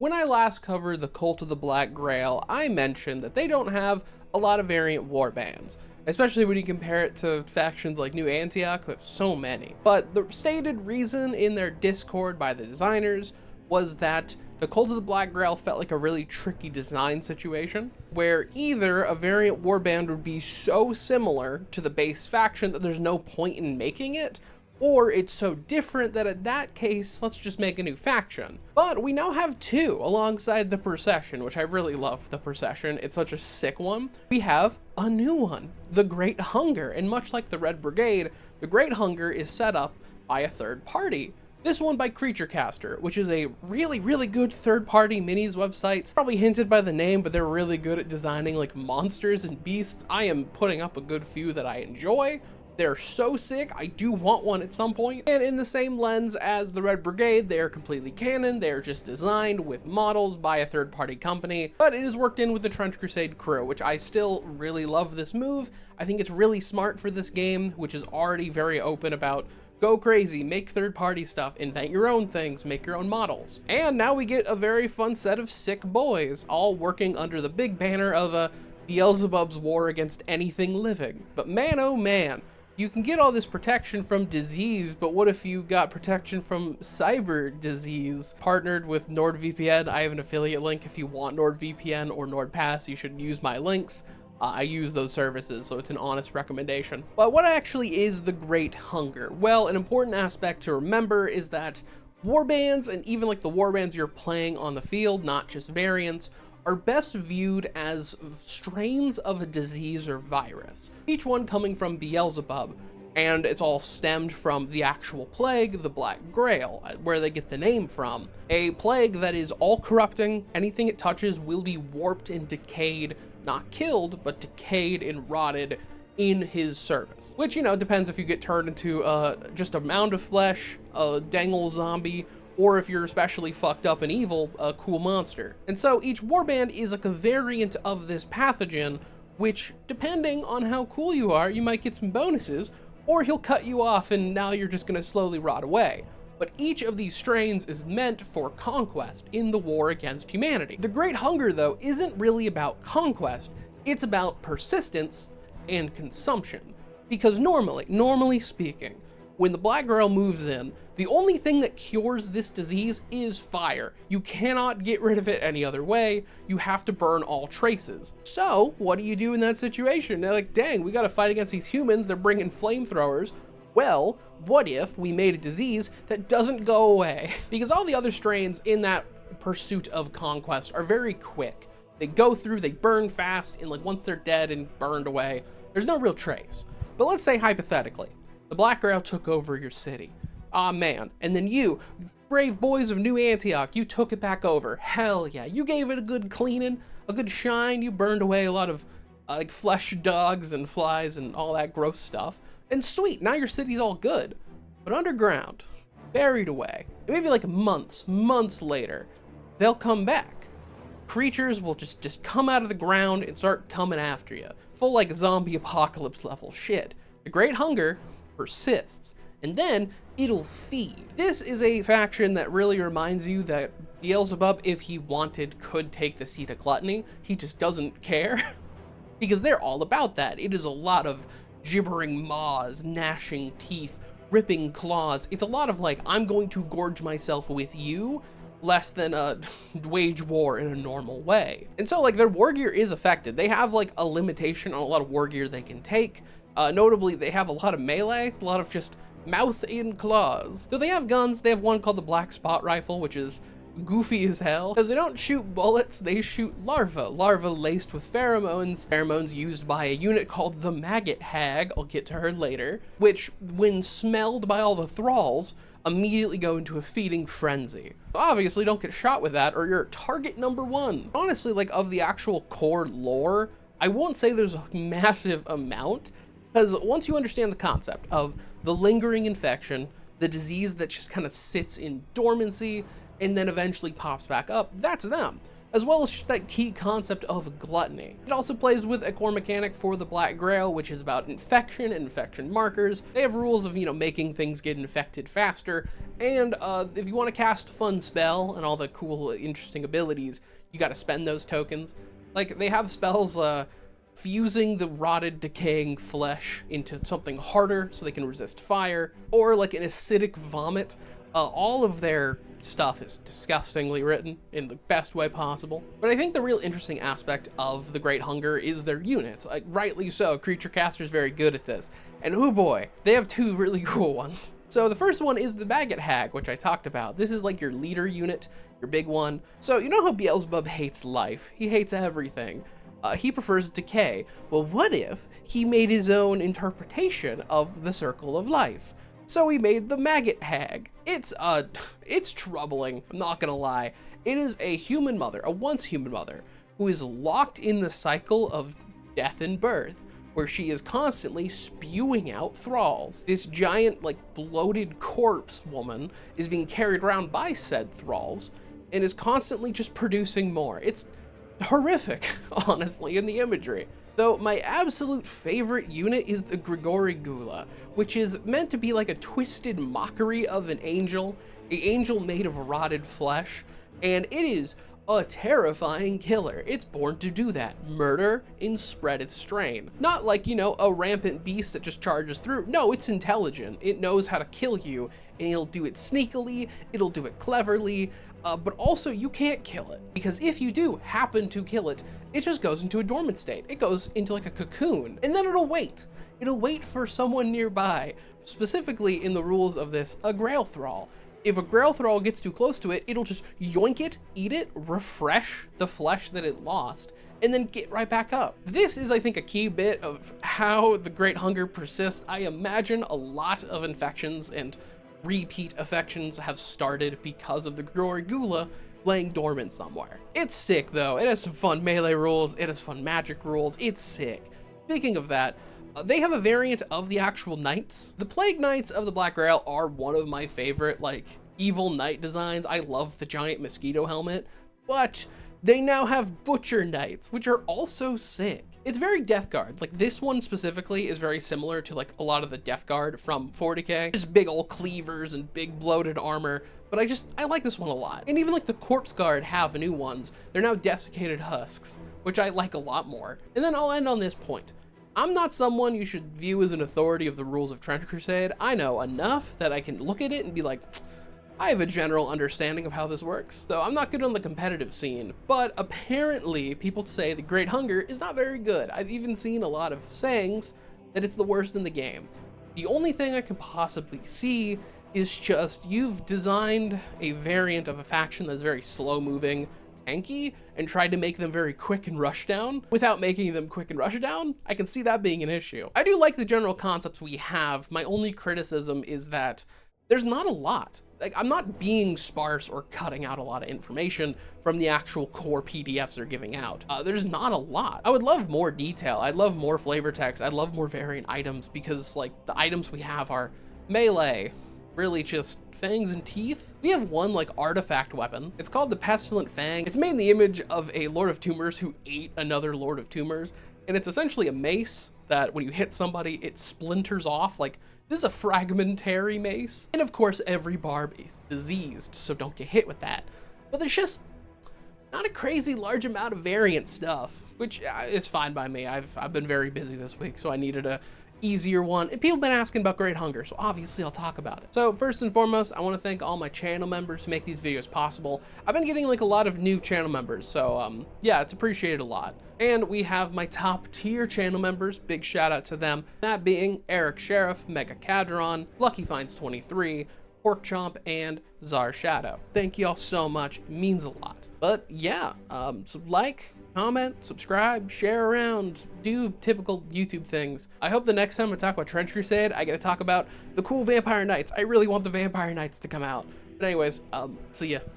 When I last covered the Cult of the Black Grail, I mentioned that they don't have a lot of variant warbands, especially when you compare it to factions like New Antioch, who have so many. But the stated reason in their Discord by the designers was that the Cult of the Black Grail felt like a really tricky design situation, where either a variant warband would be so similar to the base faction that there's no point in making it, or it's so different that in that case, let's just make a new faction. But we now have two alongside the Procession, which I really love the Procession. It's such a sick one. We have a new one, the Great Hunger. And much like the Red Brigade, the Great Hunger is set up by a third party. This one by CreatureCaster, which is a really, really good third-party minis website. It's probably hinted by the name, but they're really good at designing like monsters and beasts. I am putting up a good few that I enjoy. They're so sick, I do want one at some point. And in the same lens as the Red Brigade, they're completely canon. They're just designed with models by a third-party company, but it is worked in with the Trench Crusade crew, which I still really love this move. I think it's really smart for this game, which is already very open about go crazy, make third-party stuff, invent your own things, make your own models. And now we get a very fun set of sick boys, all working under the big banner of Beelzebub's war against anything living. But man, oh man, you can get all this protection from disease, but what if you got protection from cyber disease? Partnered with NordVPN, I have an affiliate link. If you want NordVPN or NordPass, you should use my links. I use those services, so it's an honest recommendation. But what actually is the Great Hunger? Well, an important aspect to remember is that warbands, and even like the warbands you're playing on the field, not just variants, are best viewed as strains of a disease or virus, each one coming from Beelzebub, and it's all stemmed from the actual plague, the Black Grail, where they get the name from. A plague that is all corrupting, anything it touches will be warped and decayed, not killed, but decayed and rotted in his service. Which, you know, depends if you get turned into just a mound of flesh, a dangle zombie, or if you're especially fucked up and evil, a cool monster. And so each warband is like a variant of this pathogen, which, depending on how cool you are, you might get some bonuses, or he'll cut you off and now you're just gonna slowly rot away. But each of these strains is meant for conquest in the war against humanity. The Great Hunger, though, isn't really about conquest, it's about persistence and consumption. Because normally speaking, when the Black Grail moves in, the only thing that cures this disease is fire. You cannot get rid of it any other way. You have to burn all traces. So what do you do in that situation? They're like, dang, we gotta fight against these humans. They're bringing flamethrowers. Well, what if we made a disease that doesn't go away? Because all the other strains in that pursuit of conquest are very quick. They go through, they burn fast, and like once they're dead and burned away, there's no real trace. But let's say hypothetically, the Black Grail took over your city. Aw man, and then you, brave boys of New Antioch, you took it back over. Hell yeah, you gave it a good cleaning, a good shine, you burned away a lot of like flesh dogs and flies and all that gross stuff. And sweet, now your city's all good. But underground, buried away, maybe like months later, they'll come back. Creatures will just come out of the ground and start coming after you. Full like zombie apocalypse level shit. The Great Hunger persists, and then it'll feed. This is a faction that really reminds you that Beelzebub, if he wanted, could take the seat of gluttony. He just doesn't care because they're all about that. It is a lot of gibbering maws, gnashing teeth, ripping claws. It's a lot of like, I'm going to gorge myself with you, less than wage war in a normal way. And so like their war gear is affected. They have like a limitation on a lot of war gear they can take. Notably, they have a lot of melee, a lot of just mouth and claws. So they have guns. They have one called the Black Spot Rifle, which is goofy as hell. Because they don't shoot bullets, they shoot larvae. Larvae laced with pheromones. Pheromones used by a unit called the Maggot Hag, I'll get to her later, which, when smelled by all the thralls, immediately go into a feeding frenzy. Obviously, don't get shot with that or you're target number one. Honestly, like of the actual core lore, I won't say there's a massive amount, because once you understand the concept of the lingering infection, the disease that just kind of sits in dormancy and then eventually pops back up, that's them. As well as just that key concept of gluttony. It also plays with a core mechanic for the Black Grail, which is about infection and infection markers. They have rules of, you know, making things get infected faster And if you want to cast a fun spell and all the cool, interesting abilities, you got to spend those tokens. Like, they have spells fusing the rotted, decaying flesh into something harder so they can resist fire, or like an acidic vomit. All of their stuff is disgustingly written in the best way possible. But I think the real interesting aspect of the Great Hunger is their units. Like, rightly so, Creature Caster's very good at this. And oh boy, they have two really cool ones. So the first one is the Baggett Hag, which I talked about. This is like your leader unit, your big one. So you know how Beelzebub hates life? He hates everything. He prefers decay. Well, what if he made his own interpretation of the circle of life? So he made the Maggot Hag. It's troubling, I'm not gonna lie. It is a human mother, a once human mother, who is locked in the cycle of death and birth, where she is constantly spewing out thralls. This giant, like, bloated corpse woman is being carried around by said thralls and is constantly just producing more. It's horrific, honestly, in the imagery. Though my absolute favorite unit is the Grigori Gula, which is meant to be like a twisted mockery of an angel made of rotted flesh, and it is a terrifying killer. It's born to do that. Murder and spread its strain. Not like, you know, a rampant beast that just charges through. No, it's intelligent. It knows how to kill you, and it'll do it sneakily, it'll do it cleverly, but also you can't kill it, because if you do happen to kill it, it just goes into a dormant state. It goes into like a cocoon, and then it'll wait. It'll wait for someone nearby, specifically in the rules of this, a Grail Thrall. If a Grail Thrall gets too close to it, it'll just yoink it, eat it, refresh the flesh that it lost, and then get right back up. This is, I think, a key bit of how the Great Hunger persists. I imagine a lot of infections and repeat affections have started because of the Grigori Gula laying dormant somewhere. It's sick though. It has some fun melee rules, it has fun magic rules, it's sick. Speaking of that, they have a variant of the actual knights. The Plague Knights of the Black Grail are one of my favorite, like, evil knight designs. I love the giant mosquito helmet, but they now have Butcher Knights, which are also sick. It's very Death Guard. Like, this one specifically is very similar to like a lot of the Death Guard from 40k. Just big old cleavers and big bloated armor, but I like this one a lot. And even like the Corpse Guard have new ones. They're now desiccated husks, which I like a lot more. And then I'll end on this point. I'm not someone you should view as an authority of the rules of Trench Crusade. I know enough that I can look at it and be like, I have a general understanding of how this works. So I'm not good on the competitive scene, but apparently people say the Great Hunger is not very good. I've even seen a lot of sayings that it's the worst in the game. The only thing I can possibly see is just you've designed a variant of a faction that's very slow moving, tanky, and tried to make them very quick and rush down without making them quick and rush down. I can see that being an issue. I do like the general concepts we have. My only criticism is that there's not a lot. Like, I'm not being sparse or cutting out a lot of information from the actual core PDFs they're giving out. There's not a lot. I would love more detail. I'd love more flavor text. I'd love more variant items, because like the items we have are melee, really just fangs and teeth. We have one like artifact weapon. It's called the Pestilent Fang. It's made in the image of a Lord of Tumors who ate another Lord of Tumors. And it's essentially a mace that when you hit somebody, it splinters off. Like, this is a fragmentary mace. And of course, every barb is diseased, so don't get hit with that. But there's just not a crazy large amount of variant stuff, which is fine by me. I've been very busy this week, so I needed a easier one. And people have been asking about Great Hunger, so obviously I'll talk about it. So first and foremost, I want to thank all my channel members who make these videos possible. I've been getting like a lot of new channel members, so yeah, it's appreciated a lot. And we have my top tier channel members, big shout out to them. That being Eric Sheriff, Mega Cadron, Lucky Finds 23, Pork Chomp, and Czar Shadow. Thank y'all so much, it means a lot. But yeah, so like, comment, subscribe, share around, do typical YouTube things. I hope the next time I talk about Trench Crusade, I get to talk about the cool Vampire Knights. I really want the Vampire Knights to come out. But anyways, see ya.